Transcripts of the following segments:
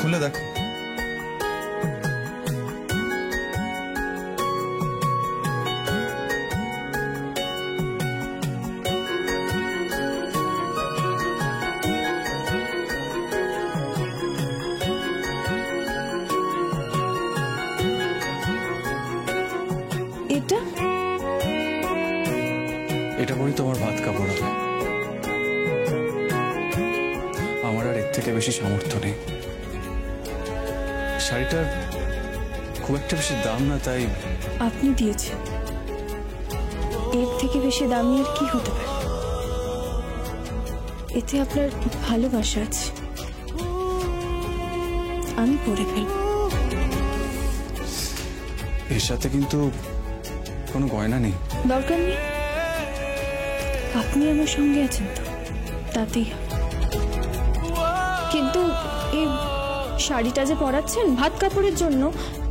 খুলে দেখ। এটা বলি তোমার ভাত কাপড় হবে। আমার আর এর থেকে বেশি সামর্থ্য নেই। শাড়িটার খুব একটা বেশি দাম না, তাই আপনি দিয়েছেন। এর থেকে বেশি দামি আর কি হতে পারে? এতে আপনার ভালোবাসা আছে, আমি পরে ফেলব। এর সাথে কিন্তু কোনো গয়না নেই। দরকার নেই, আপনি আমার সঙ্গে আছেন তো, তাতেই হবে। কিন্তু এই শাড়িটা যে পরাচ্ছেন ভাত কাপড়ের জন্য,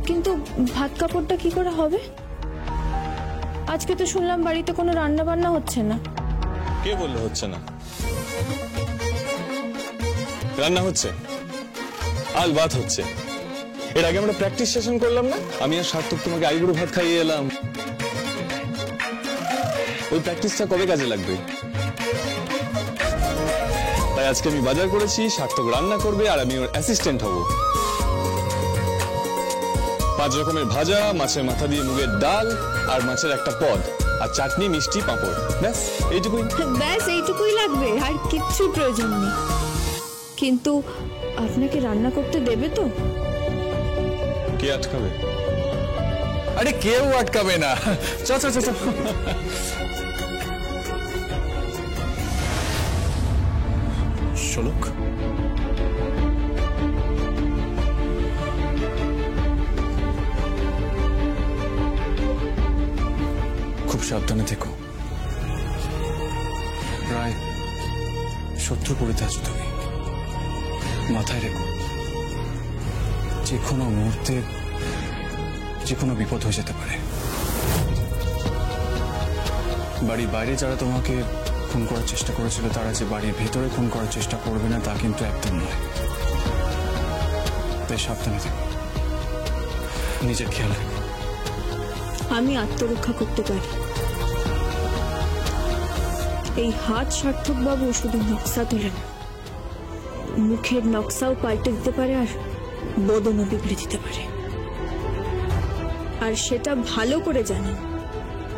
কিন্তু ভাত কাপড়টা কি করে হবে? আজকে তো শুনলাম বাড়িতে কোনো রান্না বান্না হচ্ছে না। কে বললো হচ্ছে না? রান্না হচ্ছে, আল ভাত হচ্ছে। এর আগে আমরা প্র্যাকটিস সেশন করলাম না, আমি আর সার্থক তোমাকে আইবুড়ো ভাত খাইয়ে এলাম। ওই প্র্যাকটিসটা কবে কাজে লাগবে? তাই আজকে আমি বাজার করেছি, সার্থক রান্না করবে আর আমি ওর অ্যাসিস্ট্যান্ট হব। 5 রকমের ভাজা, মাছের মাথা দিয়ে মুগের ডাল আর মাছের একটা পদ, আর চাটনি, মিষ্টি, পাঁপড়। ব্যাস এইটুকুই। ব্যাস এইটুকুই লাগবে, আর কিচ্ছু প্রয়োজন নেই। কিন্তু আপনাকে রান্না করতে দেবে তো? কে আটকাবে? আরে কেউ আটকাবে না। চল চল চল। শোলক, খুব সাবধানে থেকো। প্রায় শত্রু পড়িতে আছো তুমি, মাথায় রেখো। যে কোনো মুহূর্তে যে কোনো বিপদ হয়ে যেতে পারে। বাড়ির বাইরে যারা তোমাকে খুন করার চেষ্টা করেছিল, তারা যে বাড়ির ভেতরে খুন করার চেষ্টা করবে না তা কিন্তু একদম নয়। তাই সাবধানে থেকো, নিজের খেয়াল রেখো। আমি আত্মরক্ষা করতে পারি। এই হাত সার্থক বাবু শুধু নকশা তোলে না, মুখের নকশাও পাল্টে দিতে পারে, আর বদনও বিগড়ে দিতে পারে। আর সেটা ভালো করে জানেন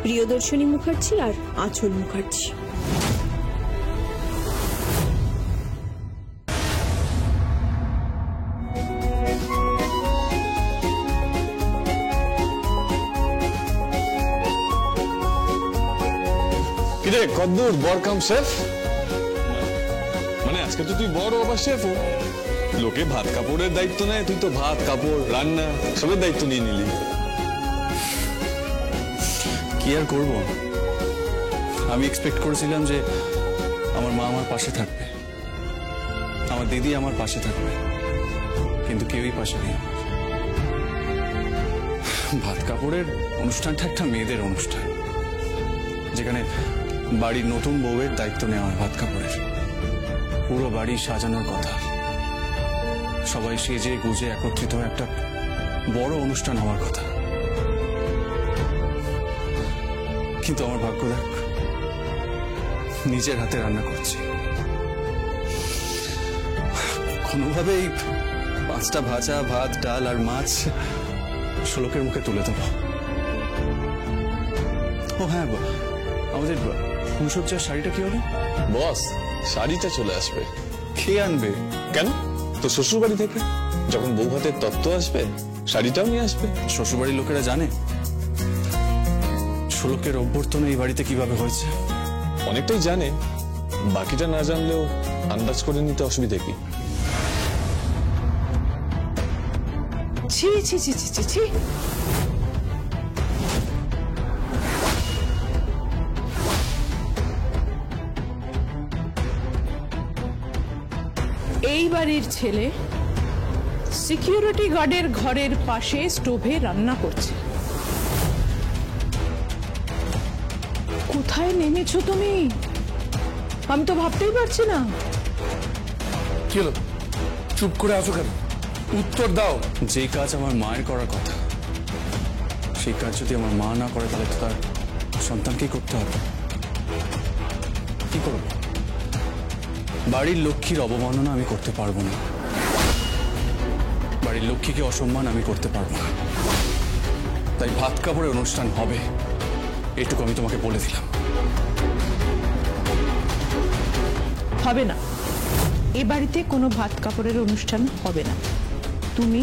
প্রিয়দর্শনী মুখার্জি আর আঁচল মুখার্জি। কিরে কদ্দুর বর কাম শেফ? মানে আজকে তো তুই বড় আবার শেফও। লোকে ভাত কাপড়ের দায়িত্ব নেয়, তুই তো ভাত কাপড় রান্না সবের দায়িত্ব নিয়ে নিলি। কি আর করব, আমি এক্সপেক্ট করেছিলাম যে আমার মা আমার পাশে থাকবে, আমার দিদি আমার পাশে থাকবে, কিন্তু কেউই পাশে নেই। ভাত কাপড়ের অনুষ্ঠানটা একটা মেয়েদের অনুষ্ঠান, যেখানে বাড়ির নতুন বউয়ের দায়িত্ব নেওয়া ভাত কাপড়ের। পুরো বাড়ি সাজানোর কথা, সবাই সেজে গুজে একত্রিত হয়ে একটা বড় অনুষ্ঠান হওয়ার কথা। কিন্তু আমার ভাগ্য দেখ, নিজের হাতে রান্না করছি। কোনোভাবেই 5টা ভাজা, ভাত, ডাল আর মাছ শোলকের মুখে তুলে দেব। ও হ্যাঁ, আমাদের ফুলসজ্জার শাড়িটা কি হলো? বস, শাড়িটা চলে আসবে। কে আনবে? কেন? তো শ্বশুর বাড়ি থেকে যখন বউ ভাতের তত্ত্ব আসবে, শাড়িটাও নিয়ে আসবে। শ্বশুরবাড়ির লোকেরা জানে শোলকের অভ্যর্থনা এই বাড়িতে কিভাবে হয়েছে? অনেকটাই জানে, বাকিটা না জানলেও আন্দাজ করে নিতে অসুবিধা কি? ছি ছি ছি ছি ছি, এই বাড়ির ছেলে সিকিউরিটি গার্ডের ঘরের পাশে স্টোভে রান্না করছে। কোথায় নেমেছো তুমি? আমি তো ভাবতেই পারছি না। কি হলো, চুপ করে আছো কেন? উত্তর দাও। যে কাজ আমার মায়ের করার কথা সেই কাজ যদি আমার মা না করে তাহলে তো তার সন্তানকেই করতে হবে। কি করব? বাড়ির লক্ষ্মীর অবমাননা আমি করতে পারবো না, বাড়ির লক্ষ্মীকে অসম্মান আমি করতে পারবো না। তাই ভাত কাপড়ের অনুষ্ঠান হবে, এটুকু আমি তোমাকে বলে দিলাম। হবে না, এ বাড়িতে কোনো ভাত কাপড়ের অনুষ্ঠান হবে না। তুমি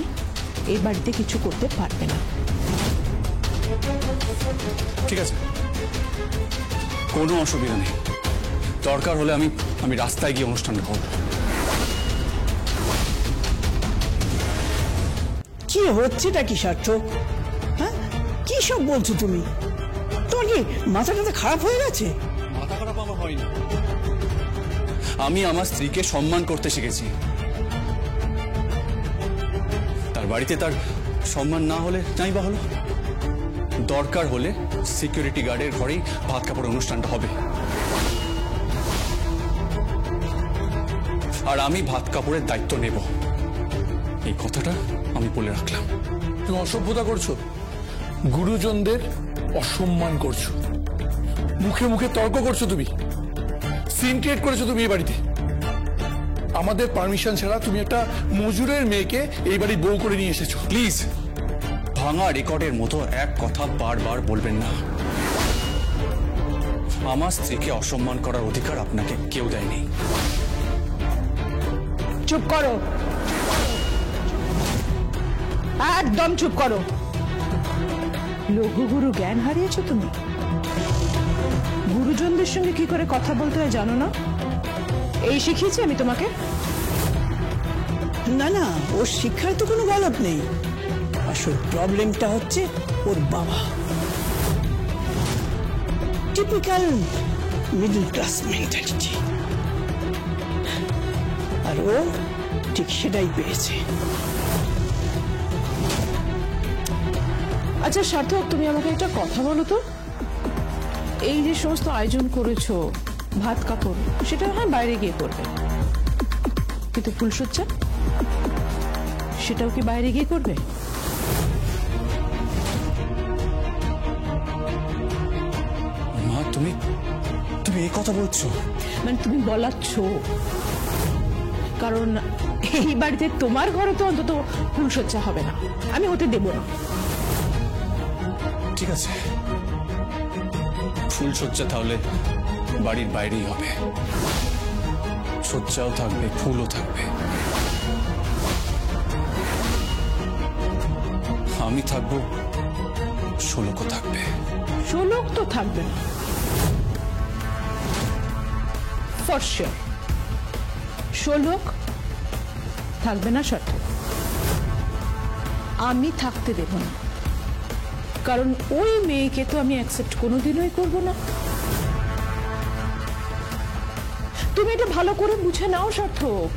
এই বাড়িতে কিছু করতে পারবে না। ঠিক আছে, কোনো অসুবিধা নেই। দরকার হলে আমি রাস্তায় গিয়ে অনুষ্ঠানটা করবো। কি হচ্ছেটা কি সার্থক? হ্যাঁ, কি সব বলছো তুমি? তোমার কি মাথাটা খারাপ হয়ে গেছে? মাথা খারাপ আমার হয়নি, আমি আমার স্ত্রীকে সম্মান করতে শিখেছি। তার বাড়িতে তার সম্মান না হলে নাই বা হলো, দরকার হলে সিকিউরিটি গার্ডের ঘরেই ভাত কাপড়ের অনুষ্ঠানটা হবে। আর আমি ভাত কাপড়ের দায়িত্ব নেব, এই কথাটা আমি বলে রাখলাম। তুমি অসভ্যতা করছো, গুরুজনদের অসম্মান করছো, মুখে মুখে তর্ক করছো, তুমি সিন ক্রিয়েট করেছো তুমি এই বাড়িতে। আমাদের পারমিশন ছাড়া তুমি একটা মজুরের মেয়েকে এই বাড়ি বউ করে নিয়ে এসেছো। প্লিজ ভাঙা রেকর্ডের মতো এক কথা বারবার বলবেন না। আমার স্ত্রীকে অসম্মান করার অধিকার আপনাকে কেউ দেয়নি। চুপ করো, একদম চুপ করো। লঘুগুরু জ্ঞান হারিয়েছো তুমি। গুরুজনদের সঙ্গে কি করে কথা বলতে হয় জানো না? এই শিখিয়েছি আমি তোমাকে? না না, ওর শিক্ষার তো কোনো গলদ নেই। আসল প্রবলেমটা হচ্ছে ওর বাবা। টিপিক্যাল মিডল ক্লাস মেন্টালিটি, আর ও ঠিক সেটাই পেয়েছে। আচ্ছা সার্থক, তুমি আমাকে একটা কথা বলো তো। এই যে সমস্ত আয়োজন করেছো, ভাত কাপড়, সেটা হয় বাইরে গিয়ে করবে, কিন্তু ফুলসজ্জা সেটাও কি বাইরে গিয়ে করবে? মা, তুমি এই কথা বলছো? মানে তুমি বলাচ্ছ, কারণ এই বাড়িতে তোমার ঘরে তো অন্তত ফুলসজ্জা হবে না, আমি হতে দেব না। ঠিক আছে, ফুলসজ্জা তাহলে বাড়ির বাইরেই হবে। সজ্জাও থাকবে, ফুলও থাকবে। আমি থাকবো, শোলকও থাকবে। শোলক তো থাকবে না, ফর শিওর শোলক থাকবে না। সার্থক, আমি থাকতে দেব না, কারণ ওই মেয়েকে তো আমি অ্যাকসেপ্ট কোনোদিনই করব না। তুমি এটা ভালো করে বুঝে নাও সার্থক,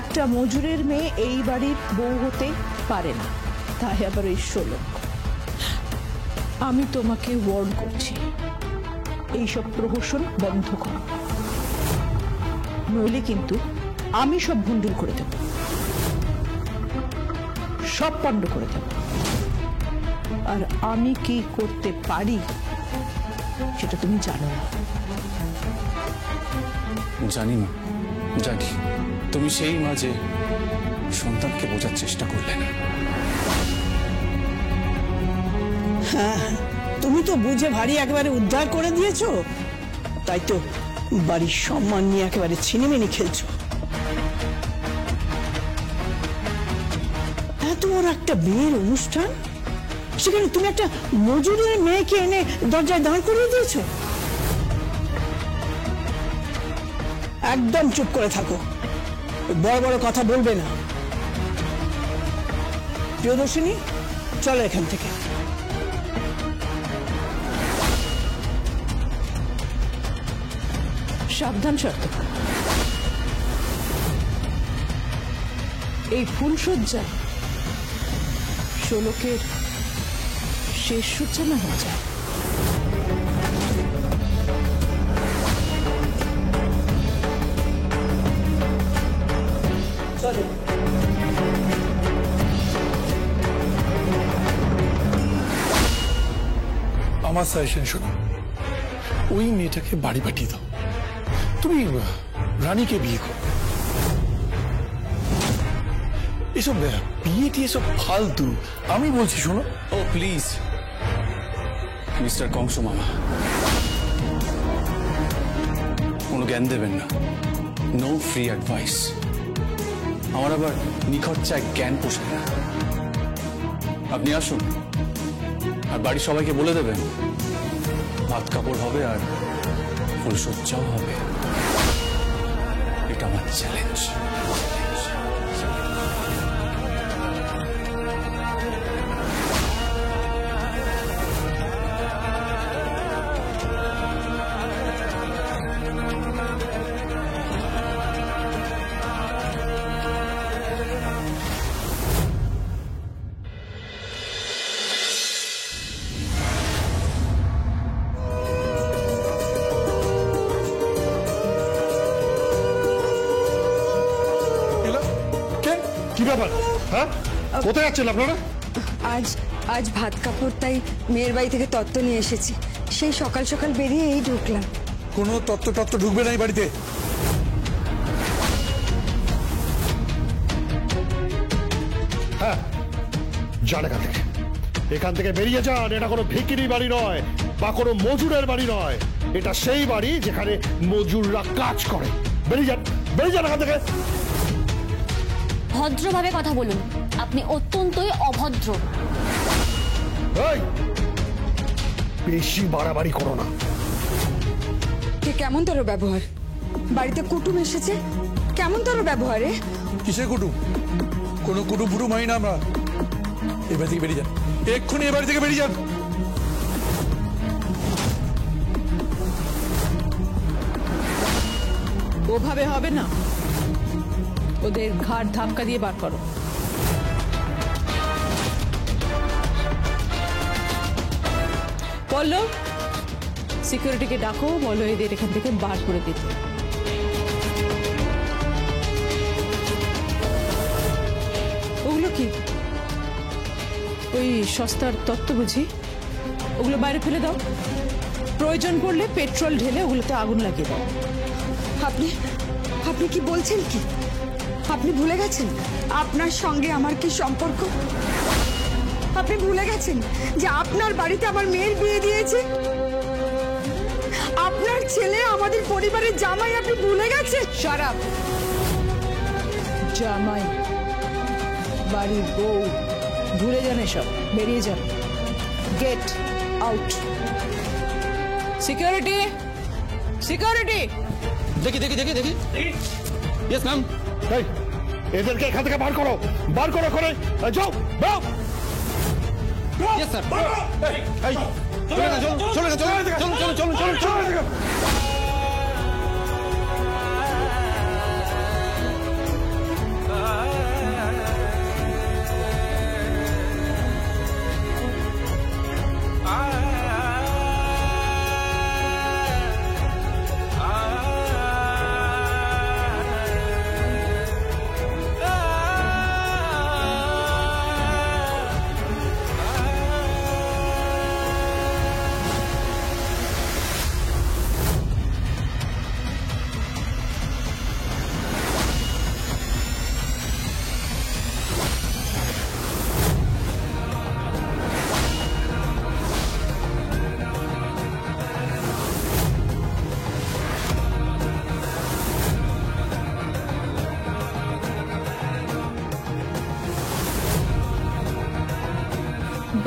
একটা মজুরের মেয়ে এই বাড়ির বউ হতে পারে না, তাই আবার এই শোলক। আমি তোমাকে ওয়ার্ন করছি, এইসব প্রহসন বন্ধ করো, নইলে কিন্তু আমি সব ভুন্ডুল করে দেব, সব পণ্ড করে দেব। আর আমি কি করতে পারি সেটা তুমি জানো না। জানি মা, জানি। তুমি সেই মা যে সন্তানকে বোঝার চেষ্টা করলে না। হ্যাঁ, তুমি তো বুঝে ভারী একেবারে উদ্ধার করে দিয়েছো, তাই তো বাড়ির সম্মান নিয়ে একেবারে ছিনিমিনি খেলছো। এত বড় একটা বিয়ের অনুষ্ঠান, সেখানে তুমি একটা মজুরের মেয়েকে এনে দরজায় দাঁড় করিয়ে দিয়েছো। একদম চুপ করে থাকো, বড় বড় কথা বলবে না। প্রিয়দর্শিনী, চলো এখান থেকে। সাবধান সার্থক, এই ফুলসজ্জা শোলকের শেষ সজ্জা না হয়ে যায়। চলো। আমার সাজেশন শোনো, ওই মেয়েটাকে বাড়ি পাঠিয়ে দাও। তুমি রানীকে বিয়ে করো। এসব বিয়ে টিয়ে সব ফালতু। আমি বলছি শোনো। ও প্লিজ মিস্টার কংস মামা, কোনো জ্ঞান দেবেন না। No free advice. আমার আবার নিখরচায় জ্ঞান পোষায় না। আপনি আসুন আর বাড়ির সবাইকে বলে দেবেন ভাত কাপড় হবে আর ফুলসজ্জাও হবে। এটা আমার চ্যালেঞ্জ। কি ব্যাপার? হ্যাঁ, কোথায় যাচ্ছেন আপনারা? আজ ভাত কাপড়, তাই মেয়ের বাড়ি থেকে তত্ত্ব নিয়ে এসেছি। সেই সকাল সকাল বেরিয়ে এই ঢুকলাম। কোনো তত্ত্ব ঢুকবে না এই বাড়িতে। হ্যাঁ, যান এখান থেকে বেরিয়ে যান। এটা কোনো ভিখিরি বাড়ি নয় বা কোনো মজুরের বাড়ি নয়। এটা সেই বাড়ি যেখানে মজুররা কাজ করে। বেরিয়ে যান এখান থেকে। ভদ্রভাবে কথা বলুন, আপনি অত্যন্তই অভদ্র। এই, বেশি বাড়াবাড়ি করো না। কেমন তোর ব্যবহার? বাড়িতে কুটুম এসেছে, কেমন তোর ব্যবহারে? কিসের কুটুম? কোনো কুটুম ফুটুম হয় না আমরা। এবার থেকে বেরিয়ে যান, এক্ষুনি এবার থেকে বেরিয়ে যান। ওভাবে হবে না, ওদের ঘাড় ধাক্কা দিয়ে বার করো। বললো সিকিউরিটিকে ডাকো, বলো এদের এখান থেকে বার করে দিতে। ওগুলো কি? ওই সস্তার তত্ত্ব বুঝি? ওগুলো বাইরে ফেলে দাও। প্রয়োজন পড়লে পেট্রোল ঢেলে ওগুলোতে আগুন লাগিয়ে দাও। আপনি কি বলছেন? কি আপনি ভুলে গেছেন আপনার সঙ্গে আমার কি সম্পর্ক? আপনি ভুলে গেছেন যে আপনার বাড়িতে আমার মেয়ের বিয়ে দিয়েছে? আপনার ছেলে আমাদের পরিবারের জামাই, আপনি ভুলে গেছেন? শারাপ। জামাই, বাড়ির বউ, ভুলে যান এসব। বেরিয়ে যান, গেট আউট। Security, security. দেখি ইয়েস ম্যাম। এই, এদেরকে এখান থেকে বার করো করে। যাও, যাও। Yes sir. চলো।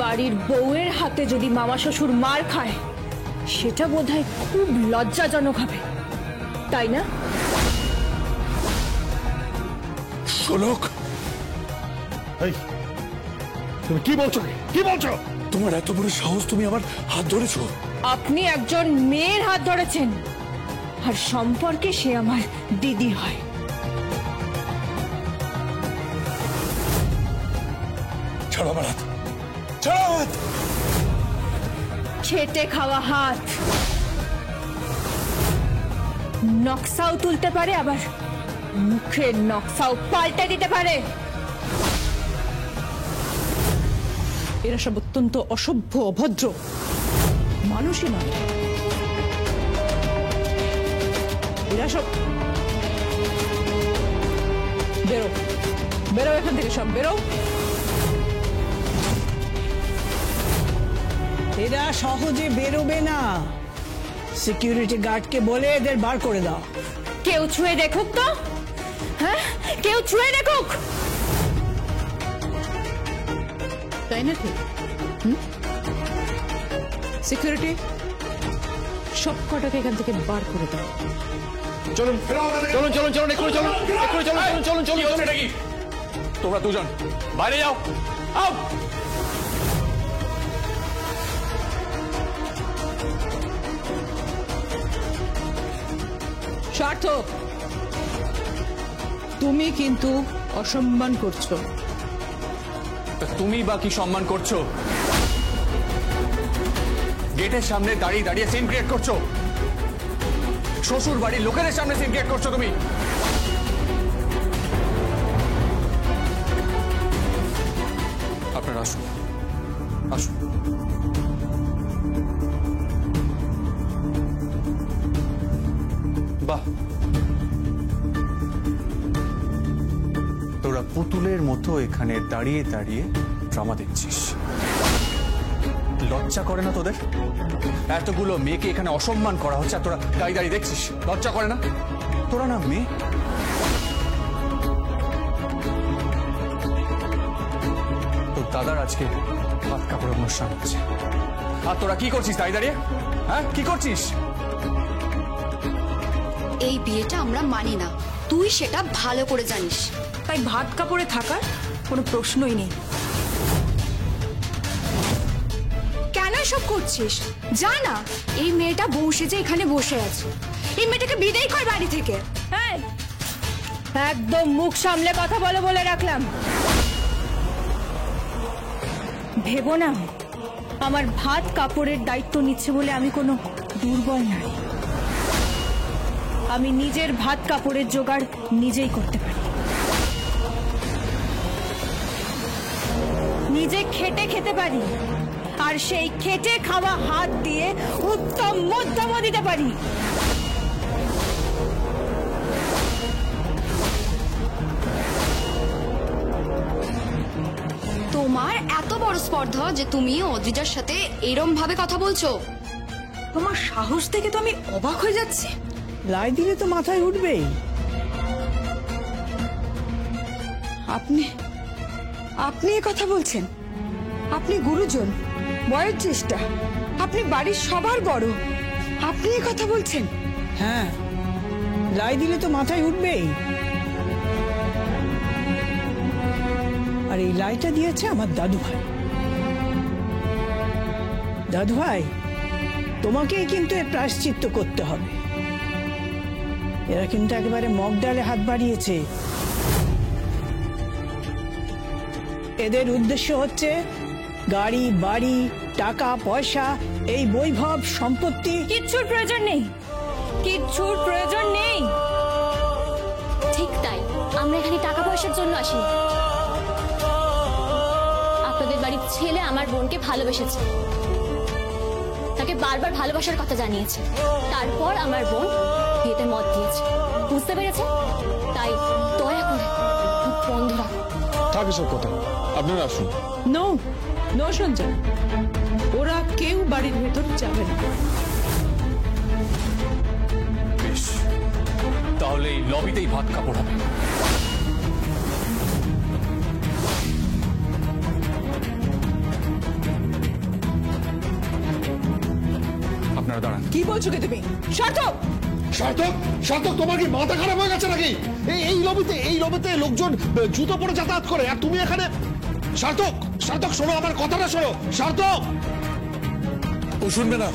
বাড়ির বউয়ের হাতে যদি মামা শ্বশুর মার খায়, সেটা বোধহয় খুব লজ্জাজনক হবে, তাই না? শোলক, এই, তুমি কি বলছো? তোমার এত বড় সাহস, তুমি আমার হাত ধরেছো? আপনি একজন মেয়ের হাত ধরেছেন, আর সম্পর্কে সে আমার দিদি হয়। ছাড়ো আমার হাত। খেটে খাওয়া হাত নকশাও তুলতে পারে, আবার মুখের নকশাও পাল্টে দিতে পারে। এরা সব অত্যন্ত অসভ্য, অভদ্র। মানুষই নয়। এরা সব বেরো, বেরো এখান থেকে, সব বেরো। এরা সহজে বেরোবে না, সিকিউরিটি গার্ডকে বলে এদের বার করে দাও। কেউ ছুঁয়ে দেখুক তো, হ্যাঁ কেউ ছুঁয়ে দেখুক। তাই নাকি? সিকিউরিটি সব কটাকে এখান থেকে বার করে দাও। চলুন চলুন চলুন চলুন, এক্ষুনি চলুন, এক্ষুনি চলুন, চলুন চলুন চলুন। এটা কি? তোমরা দুজন বাইরে যাও, আও। সার্থক, তুমি কিন্তু অসম্মান করছো। তা তুমি বা কি সম্মান করছো? গেটের সামনে দাঁড়িয়ে দাঁড়িয়ে সিন ক্রিয়েট করছো, শ্বশুর বাড়ির লোকেদের সামনে সিন ক্রিয়েট করছো তুমি। আপনারা আসুন, আসুন। বাহ, তোরা পুতুলের মতো এখানে দাঁড়িয়ে দাঁড়িয়ে ড্রামা দেখছিস। লজ্জা করে না তোদের? এতগুলো মেয়েকে এখানে অসম্মান করা হচ্ছে আর তোরা দাঁড়িয়ে দাঁড়িয়ে দেখছিস, লজ্জা করে না? তোরা না মেয়ে? তোর দাদার আজকে হাত কাপড়ের অনুষ্ঠান হচ্ছে আর তোরা কি করছিস দাঁড়িয়ে দাঁড়িয়ে? হ্যাঁ কি করছিস? এই বিয়েটা আমরা মানি না, তুই সেটা ভালো করে জানিস। তাই ভাত কাপড়ে থাকার কোনো প্রশ্নই নেই। কেন এসব করছিস? যা না, এই মেয়েটা বউ সেজে এখানে বসে আছে, এই মেয়েটাকে বিদায় কর বাড়ি থেকে। হ্যাঁ একদম মুখ সামলে কথা বলে বলে রাখলাম। ভেবো না আমার ভাত কাপড়ের দায়িত্ব নিচ্ছে বলে আমি কোনো দুর্বল নারী। আমি নিজের ভাত কাপড়ের জোগাড় নিজেই করতে পারি, নিজে খেটে খেতে পারি, আর সেই খেটে খাওয়া হাত দিয়ে উত্তম মধ্যমও দিতে পারি। তোমার এত বড় স্পর্ধা যে তুমি অদ্রিজার সাথে এরম ভাবে কথা বলছো? তোমার সাহস দেখে তো আমি অবাক হয়ে যাচ্ছি। লাই দিলে তো মাথায় উঠবেই। আপনি আপনি এ কথা বলছেন? আপনি গুরুজন, বয়োজ্যেষ্ঠা, আপনি বাড়ির সবার বড়, আপনি এ কথা বলছেন? হ্যাঁ, লাই দিলে তো মাথায় উঠবেই। আর এই লাইটা দিয়েছে আমার দাদু ভাই। দাদু ভাই, তোমাকেই কিন্তু এর প্রায়শ্চিত্ত করতে হবে। এরা কিন্তু একেবারে মগ ডালে হাত বাড়িয়েছে। এদের উদ্দেশ্য হচ্ছে গাড়ি বাড়ি টাকা পয়সা, এই বৈভব সম্পত্তি। কিচ্ছুর প্রয়োজন নেই, কিচ্ছুর প্রয়োজন নেই। ঠিক তাই, আমরা এখানে টাকা পয়সার জন্য আসিনি। আপনাদের বাড়ির ছেলে আমার বোনকে ভালোবেসেছে, তাকে বারবার ভালোবাসার কথা জানিয়েছে, তারপর আমার বোন বিয়েতে মত দিয়েছে। বুঝতে পেরেছে? তাই দয়া করে মুখ বন্ধ রাখো। থাক এসব কথা, আপনারা আসুন। নো নো সঞ্জয়, ওরা কেউ বাড়ির ভেতর যাবে না। বেশ, তাহলে এই লবিতেই ভাত কাপড় হবে। আপনারা দাঁড়ান। কি বলছো কি তুমি? সার্থক, সার্থক, সার্থক, তোমার কি মাথা খারাপ হয়ে গেছে নাকি? এই লবিতে লোকজন জুতো পরে যাতায়াত করে আর তুমি এখানে? সার্থক, সার্থক শোনো আমার কথাটা শোনো। সার্থক, ও শুনবে না,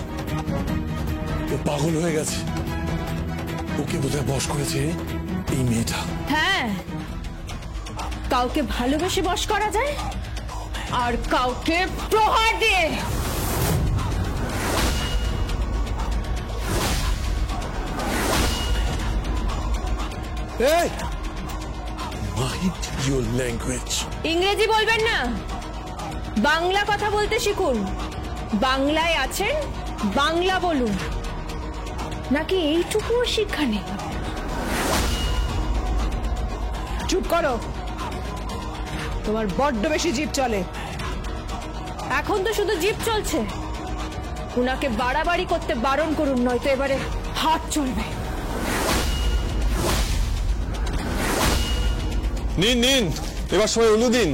ও পাগল হয়ে গেছে। ওকে বোধহয় বশ করেছে এই মেয়েটা। হ্যাঁ, কাউকে ভালোবেসে বশ করা যায় আর কাউকে প্রহার দিয়ে। এই, মাইন্ড ইউর ল্যাঙ্গুয়েজ। ইংরেজি বলবেন না, বাংলা কথা বলতে শিখুন। বাংলায় আছেন বাংলা বলুন, নাকি এইটুকুও শিক্ষা নেই? চুপ করো, তোমার বড্ড বেশি জিভ চলে। এখন তো শুধু জিভ চলছে। উনাকে বাড়াবাড়ি করতে বারণ করুন, নয়তো এবারে হাত চলবে। নিন নিন, এবার সবাই উলু দিন।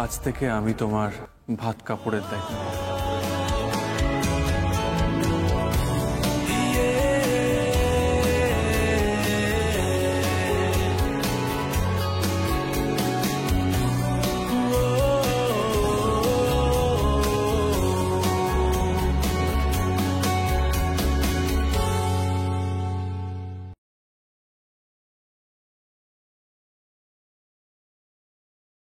আজ থেকে আমি তোমার ভাত কাপড়ের দায়িত্ব।